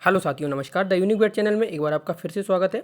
Hello साथियों, नमस्कार। The unique wait channel में एक बार आपका फिर से स्वागत है।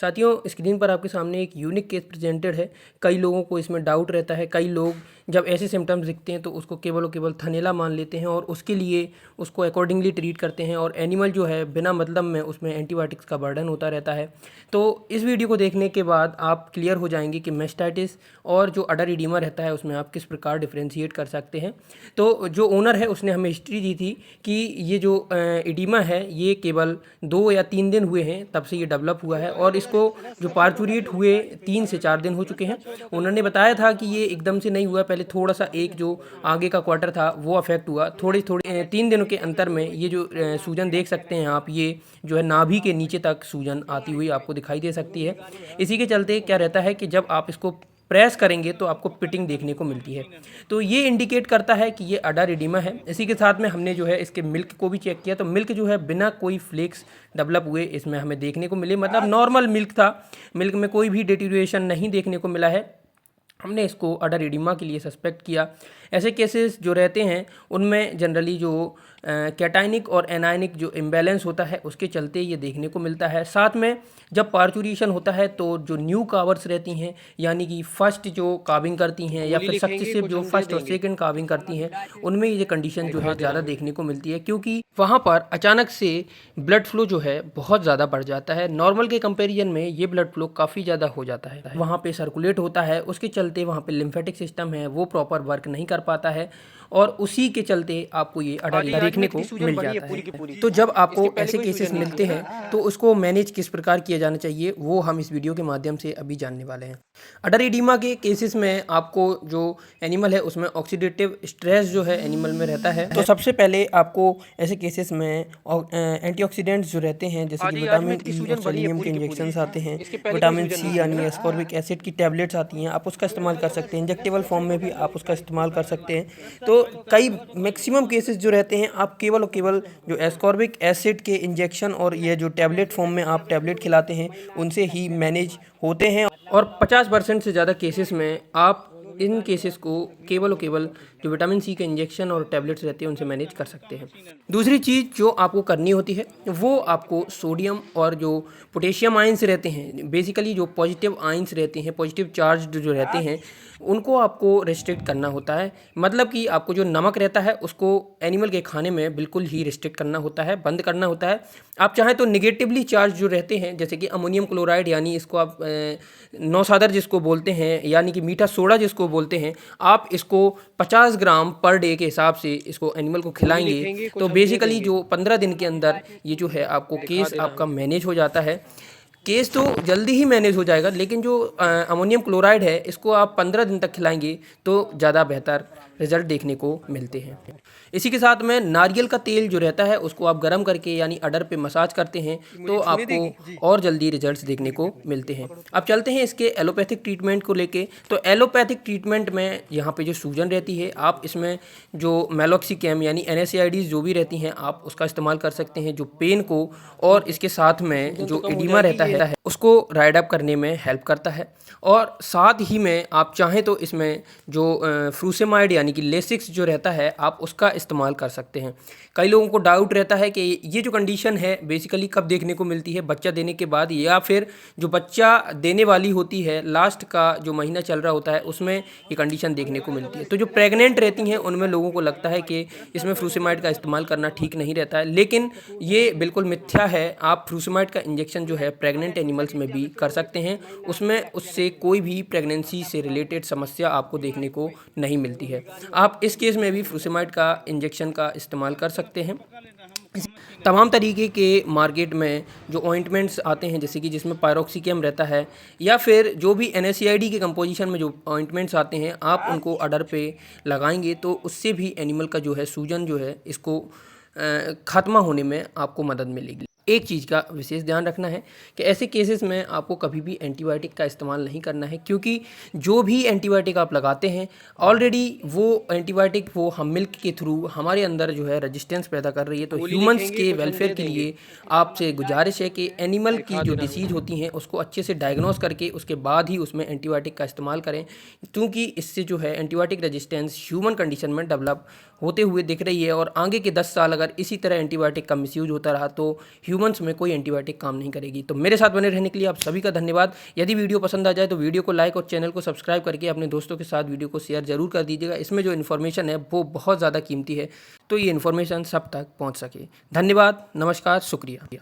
साथियों, स्क्रीन पर आपके सामने एक यूनिक केस प्रेजेंटेड है। कई लोगों को इसमें डाउट रहता है। कई लोग जब ऐसे सिम्टम्स दिखते हैं तो उसको केवल और केवल थनैला मान लेते हैं और उसके लिए उसको अकॉर्डिंगली ट्रीट करते हैं और एनिमल जो है बिना मतलब में उसमें एंटीबायोटिक्स का बर्डन होता रहता है। तो इस वीडियो को देखने के बाद आप क्लियर हो जाएंगे कि मैस्टाइटिस और जो अडर इडीमा रहता है उसमें आप किस प्रकार डिफ्रेंशिएट कर सकते हैं। तो जो ओनर है उसने हमें हिस्ट्री दी थी कि ये जो इडीमा है ये केवल 2 या 3 दिन हुए हैं, तब से ये डेवलप हुआ है और इसको जो पार्चुरेट हुए 3 से 4 दिन हो चुके हैं। उन्होंने बताया था कि ये एकदम से नहीं हुआ, पहले थोड़ा सा एक जो आगे का क्वार्टर था वो अफेक्ट हुआ। थोड़े थोड़े 3 दिनों के अंतर में ये जो सूजन देख सकते हैं आप, ये जो है नाभि के नीचे तक सूजन आती हुई आपको दिखाई दे सकती है। इसी के चलते क्या रहता है कि जब आप इसको प्रेस करेंगे तो आपको पिटिंग देखने को मिलती है। तो ये इंडिकेट करता है कि ये अडर इडीमा है। इसी के साथ में हमने जो है इसके मिल्क को भी चेक किया, तो मिल्क जो है बिना कोई फ्लेक्स डेवलप हुए इसमें हमें देखने को मिले, मतलब नॉर्मल मिल्क था। मिल्क में कोई भी डिटीरिएशन नहीं देखने को मिला है। हमने इसको अडर इडीमा के लिए सस्पेक्ट किया। ऐसे केसेस जो रहते हैं उनमें जनरली जो कैटाइनिक और एनायनिक जो इम्बैलेंस होता है उसके चलते ये देखने को मिलता है। साथ में जब पार्चुरेशन होता है तो जो न्यू कावर्स रहती हैं, यानी कि फर्स्ट जो काविंग करती हैं या फिर सक्सेसिव जो फर्स्ट और सेकंड काविंग करती हैं, उनमें ये कंडीशन जो है ज़्यादा देखने को मिलती है, क्योंकि वहाँ पर अचानक से ब्लड फ्लो जो है बहुत ज़्यादा बढ़ जाता है। नॉर्मल के कंपेरिजन में ये ब्लड फ्लो काफ़ी ज़्यादा हो जाता है, वहाँ पे सर्कुलेट होता है, उसके चलते वहाँ पे लिम्फेटिक सिस्टम है वो प्रॉपर वर्क नहीं कर पाता है और उसी के चलते आपको ये अडर देखने को मिल जाता है। तो जब आपको ऐसे केसेस मिलते हैं तो उसको मैनेज किस प्रकार किया जाना चाहिए वो हम इस वीडियो के माध्यम से अभी जानने वाले हैं। अडर इडीमा के केसेस में आपको जो एनिमल है उसमें ऑक्सीडेटिव स्ट्रेस जो है एनिमल में रहता है। तो सबसे पहले आपको ऐसे केसेस में एंटीऑक्सीडेंट्स जो रहते हैं जैसे कि विटामिन ई और सेलेनियम के इंजेक्शंस आते हैं, विटामिन सी यानी एस्कॉर्बिक एसिड की टैबलेट्स आती हैं, आप उसका इस्तेमाल कर सकते हैं। इंजेक्टेबल फॉर्म में भी आप उसका इस्तेमाल कर सकते हैं। तो कई मैक्सिमम केसेस जो रहते हैं आप केवल और केवल जो एस्कॉर्बिक एसिड के इंजेक्शन और ये जो टैबलेट फॉर्म में आप टैबलेट खिलाते हैं उनसे ही मैनेज होते हैं और 50% से ज़्यादा केसेस में आप इन केसेस को केवल और केवल जो विटामिन सी के इंजेक्शन और टैबलेट्स रहते हैं उनसे मैनेज कर सकते हैं। दूसरी चीज़ जो आपको करनी होती है वो आपको सोडियम और जो पोटेशियम आयंस रहते हैं, बेसिकली जो पॉजिटिव आयंस रहते हैं, पॉजिटिव चार्ज जो रहते हैं, उनको आपको रिस्ट्रिक्ट करना होता है। मतलब कि आपको जो नमक रहता है उसको एनिमल के खाने में बिल्कुल ही रिस्ट्रिक्ट करना होता है, बंद करना होता है। आप चाहें तो निगेटिवली चार्ज जो रहते हैं जैसे कि अमोनियम क्लोराइड, यानी इसको आप नौसादर जिसको बोलते हैं, यानी कि मीठा सोडा जिसको बोलते हैं, आप इसको 50 ग्राम पर डे के हिसाब से इसको एनिमल को खिलाएंगे तो बेसिकली जो 15 दिन के अंदर ये जो है आपको केस आपका मैनेज हो जाता है। केस तो जल्दी ही मैनेज हो जाएगा, लेकिन जो अमोनियम क्लोराइड है इसको आप 15 दिन तक खिलाएंगे तो ज़्यादा बेहतर रिजल्ट देखने को मिलते हैं। इसी के साथ में नारियल का तेल जो रहता है उसको आप गर्म करके यानी अडर पे मसाज करते हैं तो आपको और जल्दी रिजल्ट्स देखने को मिलते हैं। अब चलते हैं इसके एलोपैथिक ट्रीटमेंट को लेके। तो एलोपैथिक ट्रीटमेंट में यहाँ पे जो सूजन रहती है आप इसमें जो मेलोक्सिकैम यानी NSAIDs जो भी रहती हैं आप उसका इस्तेमाल कर सकते हैं, जो पेन को और इसके साथ में जो एडिमा रहता है उसको राइड अप करने में हेल्प करता है। और साथ ही में आप चाहें तो इसमें जो फ्रूसेमाइड यानी कि लेसिक्स जो रहता है आप उसका इस्तेमाल कर सकते हैं। कई लोगों को डाउट रहता है कि ये जो कंडीशन है बेसिकली कब देखने को मिलती है, बच्चा देने के बाद या फिर जो बच्चा देने वाली होती है लास्ट का जो महीना चल रहा होता है उसमें ये कंडीशन देखने को मिलती है। तो जो प्रेग्नेंट रहती हैं उनमें लोगों को लगता है कि इसमें फ्रूसेमाइड का इस्तेमाल करना ठीक नहीं रहता है, लेकिन ये बिल्कुल मिथ्या है। आप फ्रूसेमाइड का इंजेक्शन जो है प्रेग्नेंट एनिमल्स में भी कर सकते हैं, उसमें उससे कोई भी प्रेगनेंसी से रिलेटेड समस्या आपको देखने को नहीं मिलती है। आप इस केस में भी फ्रूसेमाइड का इंजेक्शन का इस्तेमाल कर सकते हैं। तमाम तरीके के मार्केट में जो ऑइंटमेंट्स आते हैं जैसे कि जिसमें पायरोक्सिकम रहता है या फिर जो भी NSAID के कंपोजिशन में जो ऑइंटमेंट्स आते हैं आप उनको अडर पे लगाएंगे तो उससे भी एनिमल का जो है सूजन जो है इसको ख़त्म होने में आपको मदद मिलेगी। एक चीज़ का विशेष ध्यान रखना है कि ऐसे केसेस में आपको कभी भी एंटीबायोटिक का इस्तेमाल नहीं करना है, क्योंकि जो भी एंटीबायोटिक आप लगाते हैं ऑलरेडी वो एंटीबायोटिक वो हम मिल्क के थ्रू हमारे अंदर जो है रेजिस्टेंस पैदा कर रही है। तो ह्यूमंस के वेलफेयर के लिए आपसे गुजारिश है कि एनिमल की जो डिसीज़ होती हैं उसको अच्छे से डायग्नोस करके उसके बाद ही उसमें एंटीबायोटिक का इस्तेमाल करें, क्योंकि इससे जो है एंटीबायोटिक रेजिस्टेंस ह्यूमन कंडीशन में डेवलप होते हुए दिख रही है और आगे के 10 साल अगर इसी तरह एंटीबायोटिक का मिसयूज होता रहा तो ह्यूमंस में कोई एंटीबायोटिक काम नहीं करेगी। तो मेरे साथ बने रहने के लिए आप सभी का धन्यवाद। यदि वीडियो पसंद आ जाए तो वीडियो को लाइक और चैनल को सब्सक्राइब करके अपने दोस्तों के साथ वीडियो को शेयर जरूर कर दीजिएगा। इसमें जो इन्फॉर्मेशन है वो बहुत ज़्यादा कीमती है, तो ये इन्फॉर्मेशन सब तक पहुँच सके। धन्यवाद, नमस्कार, शुक्रिया।